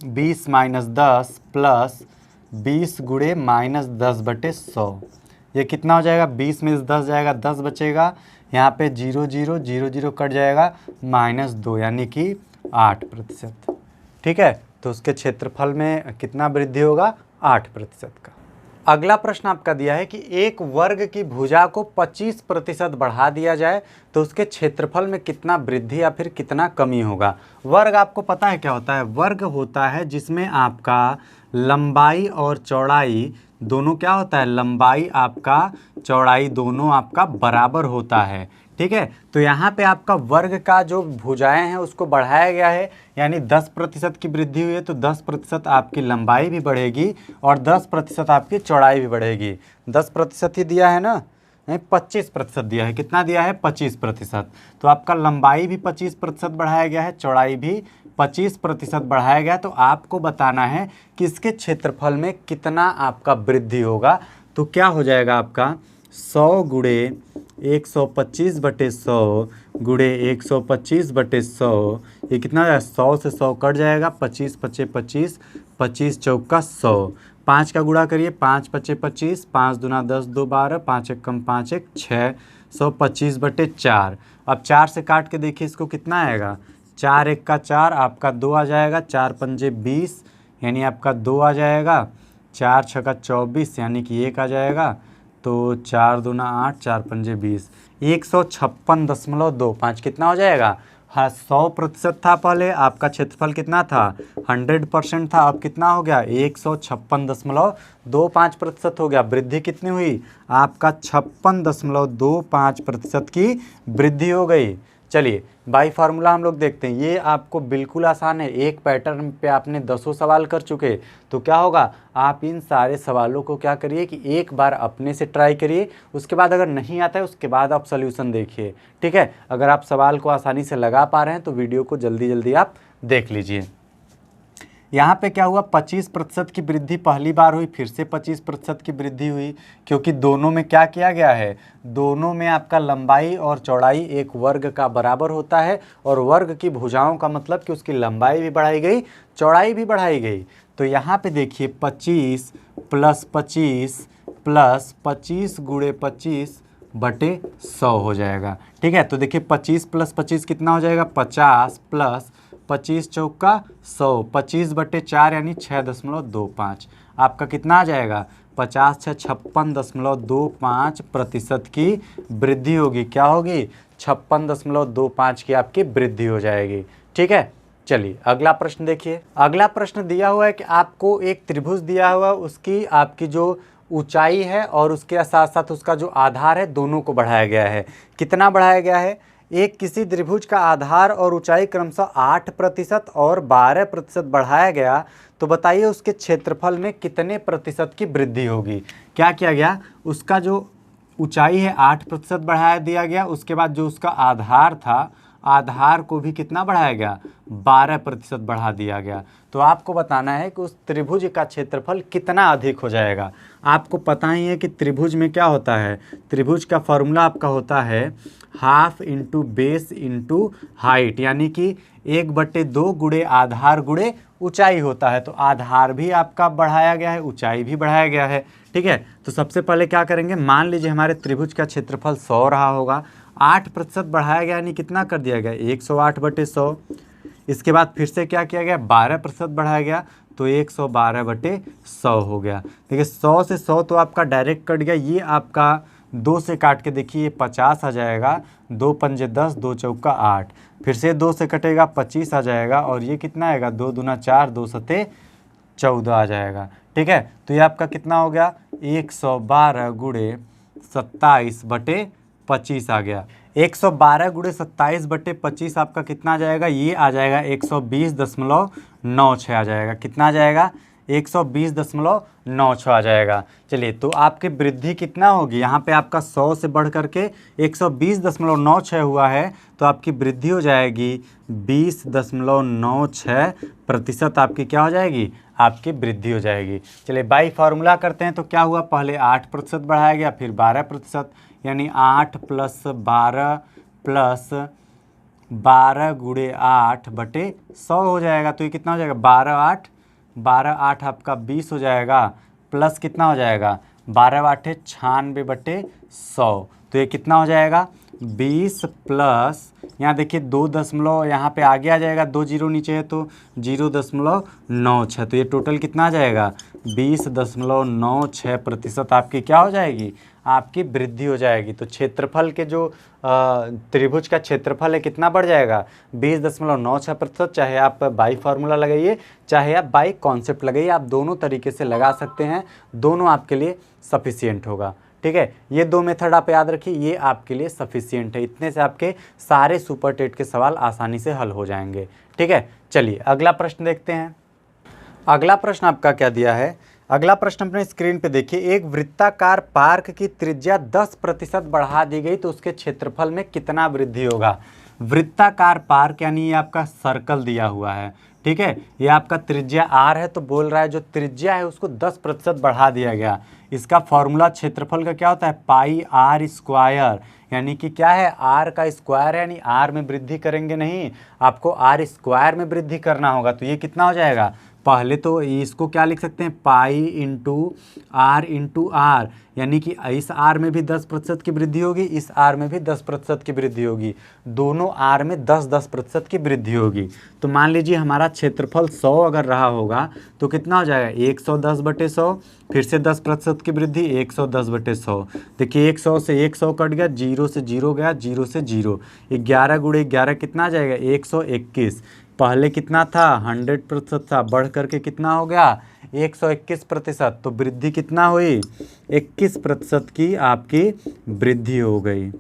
20 - 10 + 20 × -10/100, ये कितना हो जाएगा, 20 में से 10 जाएगा, 10 बचेगा, यहाँ पे 0 0 0 0 कट जाएगा, -2 यानी कि 8%। ठीक है, तो उसके क्षेत्रफल में कितना वृद्धि होगा, 8% का। अगला प्रश्न आपका दिया है कि एक वर्ग की भुजा को 25% बढ़ा दिया जाए तो उसके क्षेत्रफल में कितना वृद्धि या फिर कितना कमी होगा। वर्ग आपको पता है क्या होता है, वर्ग होता है जिसमें आपका लंबाई और चौड़ाई दोनों क्या होता है, लंबाई आपका चौड़ाई दोनों आपका बराबर होता है। ठीक है, तो यहाँ पे आपका वर्ग का जो भुजाएं हैं उसको बढ़ाया गया है, यानी 10% की वृद्धि हुई है, तो 10% आपकी लंबाई भी बढ़ेगी और 10% आपकी चौड़ाई भी बढ़ेगी। 10% ही दिया है ना, नहीं 25% दिया है। कितना दिया है, 25%। तो आपका लंबाई भी 25% बढ़ाया गया है, चौड़ाई भी 25% बढ़ाया गया। तो आपको बताना है कि इसके क्षेत्रफल में कितना आपका वृद्धि होगा। तो क्या हो जाएगा आपका 100 गुणे 125/100 गुणे 125/100, ये कितना हो जाएगा, 100 से 100 कट जाएगा, 25 पचे 25, 25 चौका 100, 5 का गुणा करिए, 5 पचे 25, 5 दूना 10, 2 12, 5 एक कम 5 एक 6, 125/4। अब 4 से काट के देखिए इसको कितना आएगा, 4 एक का 4, आपका 2 आ जाएगा, 4 पंजे 20 यानी आपका 2 आ जाएगा, 4 छक्का 24 यानी कि 1 आ जाएगा, तो 4 दूना 8, 4 पंजे 20, 156.25 कितना हो जाएगा। हाँ, 100% था पहले, आपका क्षेत्रफल कितना था, 100% था, अब कितना हो गया, 156.25% हो गया। वृद्धि कितनी हुई, आपका 56.25% की वृद्धि हो गई। चलिए बाई फार्मूला हम लोग देखते हैं, ये आपको बिल्कुल आसान है, एक पैटर्न पे आपने 10 सवाल कर चुके। तो क्या होगा, आप इन सारे सवालों को क्या करिए कि एक बार अपने से ट्राई करिए, उसके बाद अगर नहीं आता है उसके बाद आप सॉल्यूशन देखिए। ठीक है, अगर आप सवाल को आसानी से लगा पा रहे हैं तो वीडियो को जल्दी जल्दी आप देख लीजिए। यहाँ पे क्या हुआ, 25% की वृद्धि पहली बार हुई, फिर से 25% की वृद्धि हुई, क्योंकि दोनों में क्या किया गया है, दोनों में आपका लंबाई और चौड़ाई एक वर्ग का बराबर होता है, और वर्ग की भुजाओं का मतलब कि उसकी लंबाई भी बढ़ाई गई, चौड़ाई भी बढ़ाई गई। तो यहाँ पे देखिए 25 + 25 + 25 गुणे 25/100 हो जाएगा। ठीक है, तो देखिए 25 + 25 कितना हो जाएगा, 50 + 25 चौका 100, 25/4 यानी 6.25, आपका कितना आ जाएगा, 50 × 56.25% की वृद्धि होगी। क्या होगी, 56.25 की आपकी वृद्धि हो जाएगी। ठीक है, चलिए अगला प्रश्न देखिए। अगला प्रश्न दिया हुआ है कि आपको एक त्रिभुज दिया हुआ, उसकी आपकी जो ऊंचाई है और उसके साथ साथ उसका जो आधार है दोनों को बढ़ाया गया है। कितना बढ़ाया गया है, एक किसी त्रिभुज का आधार और ऊंचाई क्रमशः 8% और 12% बढ़ाया गया, तो बताइए उसके क्षेत्रफल में कितने प्रतिशत की वृद्धि होगी। क्या किया गया, उसका जो ऊंचाई है 8% बढ़ाया दिया गया, उसके बाद जो उसका आधार था, आधार को भी कितना बढ़ाया गया, 12% बढ़ा दिया गया। तो आपको बताना है कि उस त्रिभुज का क्षेत्रफल कितना अधिक हो जाएगा। आपको पता ही है कि त्रिभुज में क्या होता है, त्रिभुज का फॉर्मूला आपका होता है ½ × बेस × हाइट, यानी कि 1/2 गुणे आधार गुणे ऊंचाई होता है। तो आधार भी आपका बढ़ाया गया है, ऊंचाई भी बढ़ाया गया है। ठीक है, तो सबसे पहले क्या करेंगे, मान लीजिए हमारे त्रिभुज का क्षेत्रफल 100 रहा होगा, 8% बढ़ाया गया यानी कितना कर दिया गया, 108/100। इसके बाद फिर से क्या किया गया, 12% बढ़ाया गया, तो 112/100 हो गया। देखिए 100 से 100 तो आपका डायरेक्ट कट गया, ये आपका 2 से काट के देखिए 50 आ जाएगा, 2 पंजे 10, 2 चौका 8, फिर से 2 से कटेगा 25 आ जाएगा, और ये कितना आएगा, 2 दूना 4, 2 सते 14 आ जाएगा। ठीक है, तो ये आपका कितना हो गया, 112 गुणे 27/25 आ गया। 112 गुणे 27/25 आपका कितना आ जाएगा, ये आ जाएगा 120.96 आ जाएगा। कितना आ जाएगा, 120.96 आ जाएगा। चलिए, तो आपकी वृद्धि कितना होगी, यहाँ पे आपका 100 से बढ़ करके 120.96 हुआ है, तो आपकी वृद्धि हो जाएगी 20.96% आपकी क्या हो जाएगी, आपकी वृद्धि हो जाएगी। चलिए बाई फार्मूला करते हैं, तो क्या हुआ, पहले 8% बढ़ाया गया, फिर 12%, यानी 8 + 12 + 12 गुणे 8/100 हो जाएगा। तो ये कितना हो जाएगा, 12 8 आपका 20 हो जाएगा, प्लस कितना हो जाएगा, 12 96 बटे 100, तो ये कितना हो जाएगा 20 प्लस, यहाँ देखिए 2 दशमलव यहाँ पे आगे आ जाएगा, 2 जीरो नीचे है तो 0.96, तो ये टोटल कितना आ जाएगा 20.96% आपकी क्या हो जाएगी, आपकी वृद्धि हो जाएगी। तो क्षेत्रफल के जो त्रिभुज का क्षेत्रफल है कितना बढ़ जाएगा 20.96%। चाहे आप बाई फार्मूला लगाइए चाहे आप बाई कॉन्सेप्ट लगाइए, आप दोनों तरीके से लगा सकते हैं, दोनों आपके लिए सफिशियंट होगा। ठीक है, ये 2 मेथड आप याद रखिए, ये आपके लिए सफिशियंट है। इतने से आपके सारे सुपर टेट के सवाल आसानी से हल हो जाएंगे। ठीक है, चलिए अगला प्रश्न देखते हैं। अगला प्रश्न आपका क्या दिया है, अगला प्रश्न अपने स्क्रीन पे देखिए। एक वृत्ताकार पार्क की त्रिज्या 10% बढ़ा दी गई तो उसके क्षेत्रफल में कितना वृद्धि होगा। वृत्ताकार पार्क यानी ये आपका सर्कल दिया हुआ है, ठीक है, ये आपका त्रिज्या r है, तो बोल रहा है जो त्रिज्या है उसको 10% बढ़ा दिया गया। इसका फॉर्मूला क्षेत्रफल का क्या होता है पाई r स्क्वायर, यानी कि क्या है r का स्क्वायर है, यानी r में वृद्धि करेंगे नहीं, आपको r स्क्वायर में वृद्धि करना होगा। तो ये कितना हो जाएगा, पहले तो इसको क्या लिख सकते हैं पाई इंटू आर, यानी कि इस आर में भी 10% की वृद्धि होगी, इस आर में भी 10% की वृद्धि होगी, दोनों आर में 10% की वृद्धि होगी। तो मान लीजिए हमारा क्षेत्रफल 100 अगर रहा होगा तो कितना हो जाएगा 110/100, फिर से 10% की वृद्धि 110/100। देखिए 100 से 100 कट गया, 0 से 0 गया, 0 से 0, 11 गुणे 11 कितना आ जाएगा 121। पहले कितना था 100% था, बढ़ करके कितना हो गया 121%, तो वृद्धि कितना हुई 21% की आपकी वृद्धि हो गई।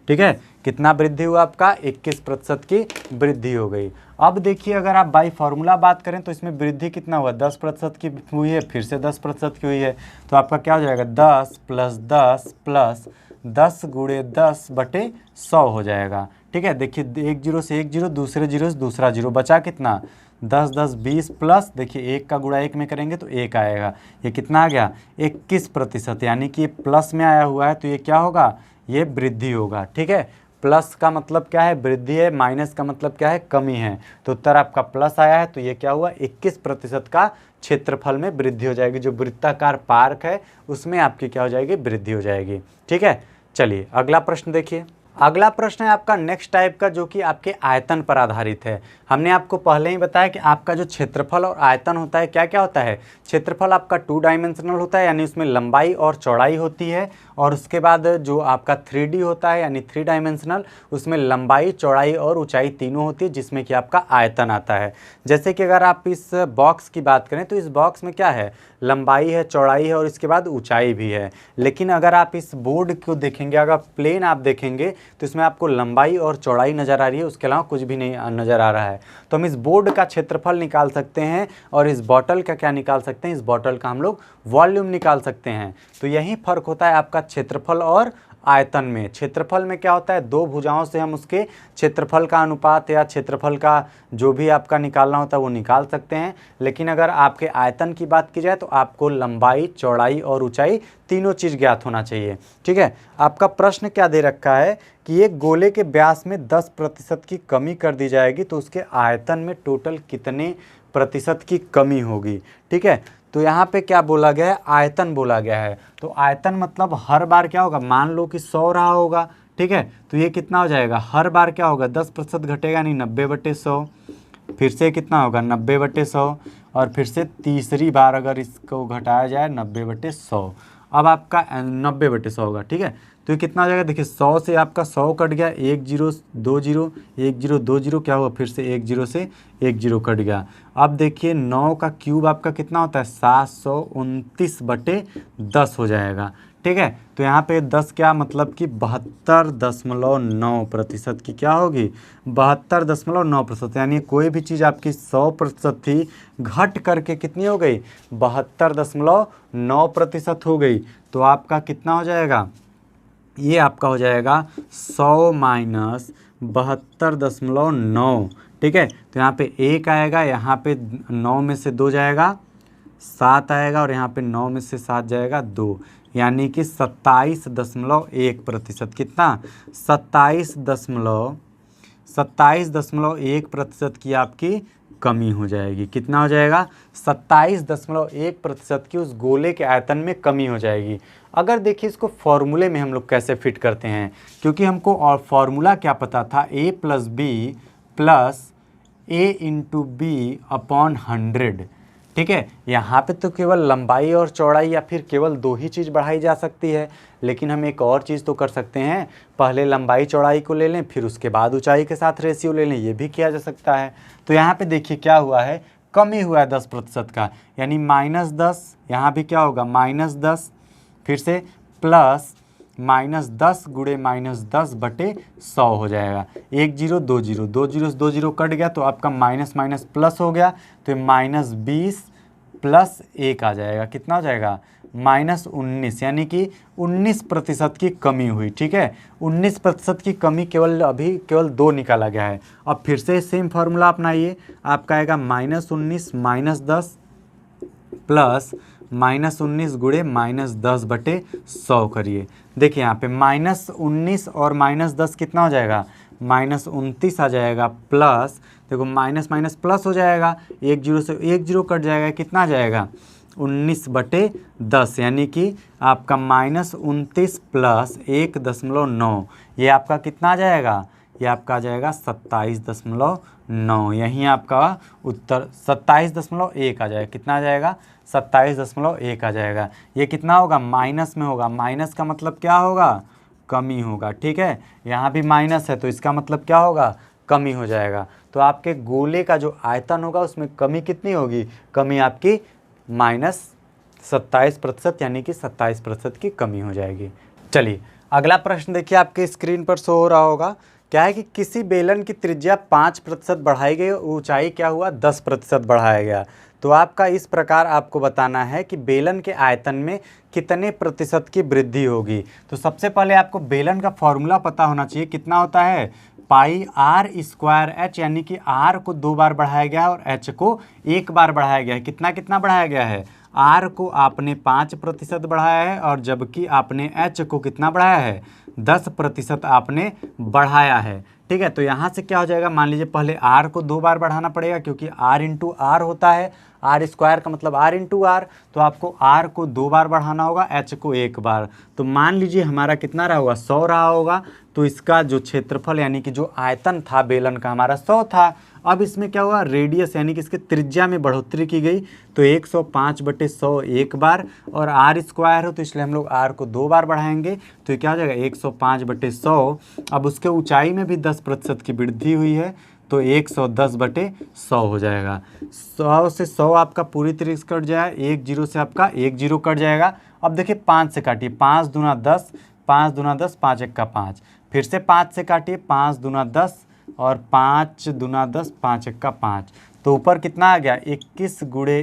ठीक है, कितना वृद्धि हुआ आपका 21% की वृद्धि हो गई। अब देखिए अगर आप बाई फार्मूला बात करें तो इसमें वृद्धि कितना हुआ 10% की हुई है, फिर से 10% की हुई है, तो आपका क्या हो जाएगा 10 + 10 + 10 × 10/100 हो जाएगा। ठीक है, देखिए 1 0 से 1 0, दूसरे 0 से दूसरा 0, बचा कितना 10 10 20 प्लस, देखिए 1 का गुणा 1 में करेंगे तो 1 आएगा, ये कितना आ गया 21%, यानी कि ये प्लस में आया हुआ है तो ये क्या होगा ये वृद्धि होगा। ठीक है, प्लस का मतलब क्या है वृद्धि है, माइनस का मतलब क्या है कमी है, तो उत्तर आपका प्लस आया है, तो ये क्या हुआ 21% का क्षेत्रफल में वृद्धि हो जाएगी। जो वृत्ताकार पार्क है उसमें आपकी क्या हो जाएगी वृद्धि हो जाएगी। ठीक है, चलिए अगला प्रश्न देखिए। अगला प्रश्न है आपका नेक्स्ट टाइप का, जो कि आपके आयतन पर आधारित है। हमने आपको पहले ही बताया कि आपका जो क्षेत्रफल और आयतन होता है क्या क्या होता है। क्षेत्रफल आपका 2 डायमेंशनल होता है, यानी उसमें लंबाई और चौड़ाई होती है, और उसके बाद जो आपका 3D होता है यानी 3 डायमेंशनल, उसमें लंबाई चौड़ाई और ऊंचाई तीनों होती है, जिसमें कि आपका आयतन आता है। जैसे कि अगर आप इस बॉक्स की बात करें तो इस बॉक्स में क्या है लंबाई है, चौड़ाई है और इसके बाद ऊंचाई भी है। लेकिन अगर आप इस बोर्ड को देखेंगे, अगर प्लेन आप देखेंगे तो इसमें आपको लंबाई और चौड़ाई नज़र आ रही है, उसके अलावा कुछ भी नहीं नज़र आ रहा है। तो हम इस बोर्ड का क्षेत्रफल निकाल सकते हैं और इस बॉटल का क्या निकाल सकते हैं, इस बॉटल का हम लोग वॉल्यूम निकाल सकते हैं। तो यही फ़र्क होता है आपका क्षेत्रफल और आयतन में। क्षेत्रफल में क्या होता है 2 भुजाओं से हम उसके क्षेत्रफल का अनुपात या क्षेत्रफल का जो भी आपका निकालना होता है वो निकाल सकते हैं। लेकिन अगर आपके आयतन की बात की जाए तो आपको लंबाई चौड़ाई और ऊंचाई तीनों चीज़ ज्ञात होना चाहिए। ठीक है, आपका प्रश्न क्या दे रखा है कि एक गोले के व्यास में 10% की कमी कर दी जाएगी तो उसके आयतन में टोटल कितने प्रतिशत की कमी होगी। ठीक है, तो यहाँ पे क्या बोला गया है आयतन बोला गया है। तो आयतन मतलब हर बार क्या होगा, मान लो कि 100 रहा होगा, ठीक है, तो ये कितना हो जाएगा हर बार क्या होगा 10% घटेगा, नहीं 90/100, फिर से कितना होगा 90/100, और फिर से तीसरी बार अगर इसको घटाया जाए 90/100, अब आपका 90/100 होगा। ठीक है, तो ये कितना हो जाएगा देखिए 100 से आपका 100 कट गया, 1 0 2 0 1 0 2 0 क्या हुआ, फिर से 1 0 से 1 0 कट गया। अब देखिए 9 का क्यूब आपका कितना होता है 729/10 हो जाएगा। ठीक है, तो यहाँ पे 10 क्या मतलब कि 72.9% की क्या होगी 72.9%, यानी कोई भी चीज़ आपकी 100% थी घट करके कितनी हो गई 72.9% हो गई। तो आपका कितना हो जाएगा, ये आपका हो जाएगा 100 - 72.9। ठीक है, तो यहाँ पे 1 आएगा, यहाँ पे 9 में से 2 जाएगा 7 आएगा, और यहाँ पे 9 में से 7 जाएगा 2, यानी कि 27.1%। कितना 27.1% की आपकी कमी हो जाएगी। कितना हो जाएगा? 27.1% की उस गोले के आयतन में कमी हो जाएगी। अगर देखिए इसको फॉर्मूले में हम लोग कैसे फिट करते हैं, क्योंकि हमको और फॉर्मूला क्या पता था, a + b + a × b upon 100। ठीक है, यहाँ पे तो केवल लंबाई और चौड़ाई या फिर केवल दो ही चीज़ बढ़ाई जा सकती है, लेकिन हम एक और चीज़ तो कर सकते हैं, पहले लंबाई चौड़ाई को ले लें फिर उसके बाद ऊंचाई के साथ रेशियो ले लें, ये भी किया जा सकता है। तो यहाँ पे देखिए क्या हुआ है, कमी हुआ है 10% का, यानी -10, यहाँ भी क्या होगा -10, फिर से प्लस -10 गुणे -10 बटे 100 हो जाएगा। 1 0 2 0, 2 0 से 2 0 कट गया तो आपका माइनस माइनस प्लस हो गया, तो -20 + 1 आ जाएगा। कितना हो जाएगा? -19, यानी कि 19% की कमी हुई। ठीक है, 19% की कमी केवल 2 निकाला गया है। अब फिर से सेम फार्मूला अपनाइए, आपका आएगा -19 -10 प्लस -19 गुणे -10 बटे 100 करिए। देखिए यहाँ पे -19 और -10 कितना हो जाएगा? -29 आ जाएगा, प्लस देखो माइनस माइनस प्लस हो जाएगा, 1 0 से 1 0 कट जाएगा, कितना आ जाएगा? 19/10, यानी कि आपका -29 प्लस 1.9, ये आपका कितना आ जाएगा? ये आपका आ जाएगा 27.9। यहीं आपका उत्तर 27.1 आ जाएगा। कितना आ जाएगा? 27.1 आ जाएगा। ये कितना होगा? माइनस में होगा। माइनस का मतलब क्या होगा? कमी होगा। ठीक है, यहाँ भी माइनस है तो इसका मतलब क्या होगा? कमी हो जाएगा। तो आपके गोले का जो आयतन होगा उसमें कमी कितनी होगी? कमी आपकी -27%, यानी कि 27% की कमी हो जाएगी। चलिए अगला प्रश्न देखिए, आपके स्क्रीन पर शो हो रहा होगा। क्या है कि किसी बेलन की त्रिज्या 5% बढ़ाई गई, ऊंचाई क्या हुआ? 10% बढ़ाया गया। तो आपका इस प्रकार आपको बताना है कि बेलन के आयतन में कितने प्रतिशत की वृद्धि होगी। तो सबसे पहले आपको बेलन का फॉर्मूला पता होना चाहिए। कितना होता है? πr²h, यानी कि r को 2 बार बढ़ाया गया है और h को 1 बार बढ़ाया गया है। कितना कितना बढ़ाया गया है? r को आपने 5% बढ़ाया है, और जबकि आपने h को कितना बढ़ाया है? 10% आपने बढ़ाया है। ठीक है, तो यहाँ से क्या हो जाएगा? मान लीजिए पहले r को 2 बार बढ़ाना पड़ेगा, क्योंकि r × r होता है, r² का मतलब r × r, तो आपको r को 2 बार बढ़ाना होगा, h को 1 बार। तो मान लीजिए हमारा कितना रहा होगा? 100 रहा होगा। तो इसका जो क्षेत्रफल यानी कि जो आयतन था बेलन का हमारा 100 था। अब इसमें क्या हुआ? रेडियस यानी कि इसके त्रिज्या में बढ़ोतरी की गई, तो 105/100 1 बार, और r² हो तो इसलिए हम लोग r को 2 बार बढ़ाएंगे, तो ये क्या हो जाएगा? 105/100। अब उसके ऊंचाई में भी 10% की वृद्धि हुई है, तो 110/100 हो जाएगा। 100 से 100 आपका पूरी तरीके से कट जाएगा, 1 0 से आपका 1 0 कट जाएगा। अब देखिए 5 से काटिए, 5 दूना 10, 5 दूना 10, 5 1 का 5, फिर से 5 से काटिए, 5 दूना 10 और 5 दूना 10, 5 1 का 5, तो ऊपर कितना आ गया? 21 गुणे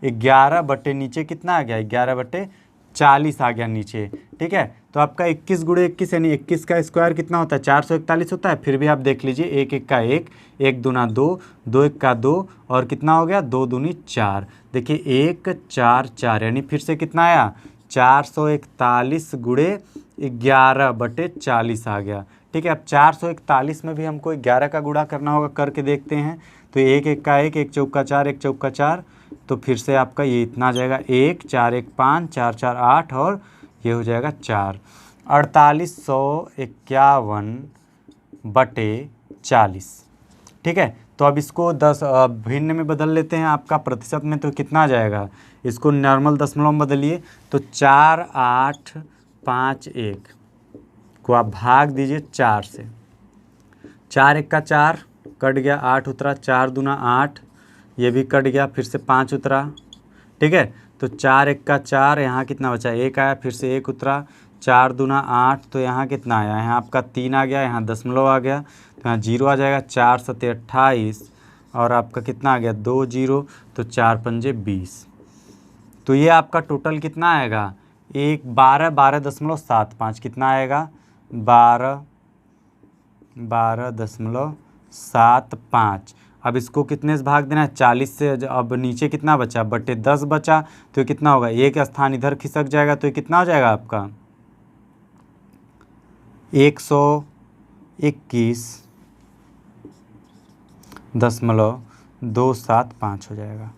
11 बटे नीचे कितना आ गया? 11/40 आ गया नीचे। ठीक है, तो आपका 21 गुणे 21 यानी 21 का स्क्वायर कितना होता है? 441 होता है। फिर भी आप देख लीजिए, 1 1 का 1, 1 दूना 2, 2 1 का 2, और कितना हो गया? 2 दूनी 4। देखिए 1 4 4, यानी फिर से कितना आया? 441 गुणे 11/40 आ गया। ठीक है, अब 441 में भी हमको 11 का गुणा करना होगा, करके देखते हैं। तो 1 1 का 1, 1 चौका 4, 1 चौका 4, तो फिर से आपका ये इतना आ जाएगा, 1 4 1 5, 4 4 8, और ये हो जाएगा 4, 4851/40। ठीक है, तो अब इसको 10 भिन्न में बदल लेते हैं। आपका प्रतिशत में तो कितना आ जाएगा? इसको नॉर्मल दशमलव में बदलिए, तो 4851 को आप भाग दीजिए 4 से। 4 1 का 4 कट गया, 8 उतरा, 4 दूना 8, ये भी कट गया, फिर से 5 उतरा। ठीक है, तो 4 1 का 4, यहाँ कितना बचा? 1 आया, फिर से 1 उतरा, 4 दूना 8, तो यहाँ कितना आया? यहाँ आपका 3 आ गया, यहाँ दशमलव आ गया, तो यहाँ 0 आ जाएगा। 4 7 28, और आपका कितना आ गया? 2 0, तो 4 5 20। तो ये आपका टोटल कितना आएगा? 12.75 कितना आएगा? 12.75। अब इसको कितने से भाग देना है? 40 से। अब नीचे कितना बचा? बटे 10 बचा, तो ये कितना होगा? एक स्थान इधर खिसक जाएगा, तो ये कितना हो जाएगा आपका? 121 21.275 हो जाएगा।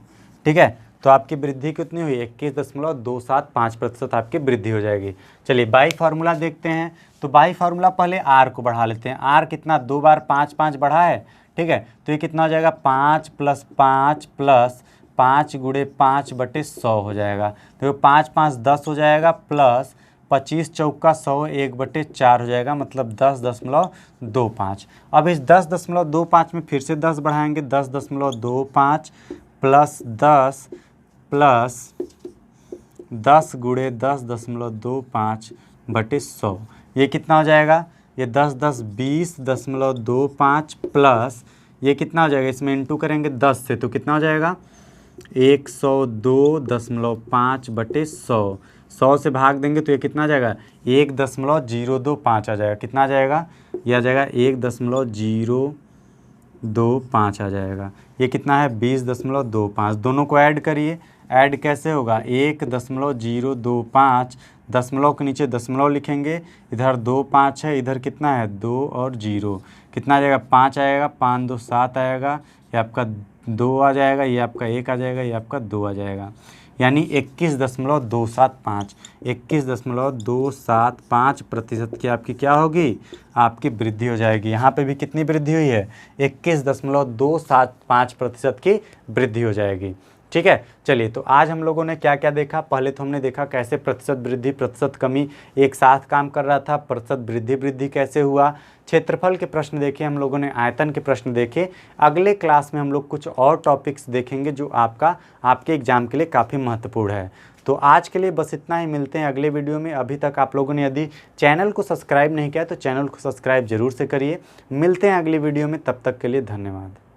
ठीक है, तो आपकी वृद्धि कितनी हुई? 21.275% आपकी वृद्धि हो जाएगी। चलिए बाई फार्मूला देखते हैं। तो बाई फार्मूला पहले आर को बढ़ा लेते हैं। आर कितना, 2 बार 5 5 बढ़ा है। ठीक है, तो ये कितना हो जाएगा? 5 + 5 + 5 × 5/100 हो जाएगा। तो 5 5 10 हो जाएगा, प्लस 25 चौका 100 1/4 हो जाएगा, मतलब 10.25। अब इस 10.25 में फिर से 10 बढ़ाएंगे, 10.25 प्लस 10 प्लस 10 × 10.25/100, ये कितना हो जाएगा? ये 10 10 20.25 प्लस ये कितना हो जाएगा? इसमें इंटू करेंगे 10 से, तो कितना हो जाएगा? 102.5/100। 100 से भाग देंगे तो ये कितना आ जाएगा? 1.025 आ जाएगा। कितना आ जाएगा? ये आ जाएगा 1.025 आ जाएगा। ये कितना है? 20.25। दोनों को ऐड करिए। ऐड कैसे होगा? 1.025, दशमलव के नीचे दशमलव लिखेंगे, इधर 2 5 है, इधर कितना है? 2 और 0, कितना आ जाएगा? 5 आएगा, 5 2 7 आएगा, ये आपका 2 आ जाएगा, ये आपका 1 आ जाएगा, ये आपका 2 आ जाएगा, यानी 21.275। 21.275% की आपकी क्या होगी? आपकी वृद्धि हो जाएगी। यहाँ पे भी कितनी वृद्धि हुई है? 21.275% की वृद्धि हो जाएगी। ठीक है, चलिए तो आज हम लोगों ने क्या क्या देखा? पहले तो हमने देखा कैसे प्रतिशत वृद्धि प्रतिशत कमी एक साथ काम कर रहा था, प्रतिशत वृद्धि कैसे हुआ, क्षेत्रफल के प्रश्न देखे हम लोगों ने, आयतन के प्रश्न देखे। अगले क्लास में हम लोग कुछ और टॉपिक्स देखेंगे जो आपके एग्जाम के लिए काफ़ी महत्वपूर्ण है। तो आज के लिए बस इतना ही, मिलते हैं अगले वीडियो में। अभी तक आप लोगों ने यदि चैनल को सब्सक्राइब नहीं किया तो चैनल को सब्सक्राइब जरूर से करिए। मिलते हैं अगली वीडियो में, तब तक के लिए धन्यवाद।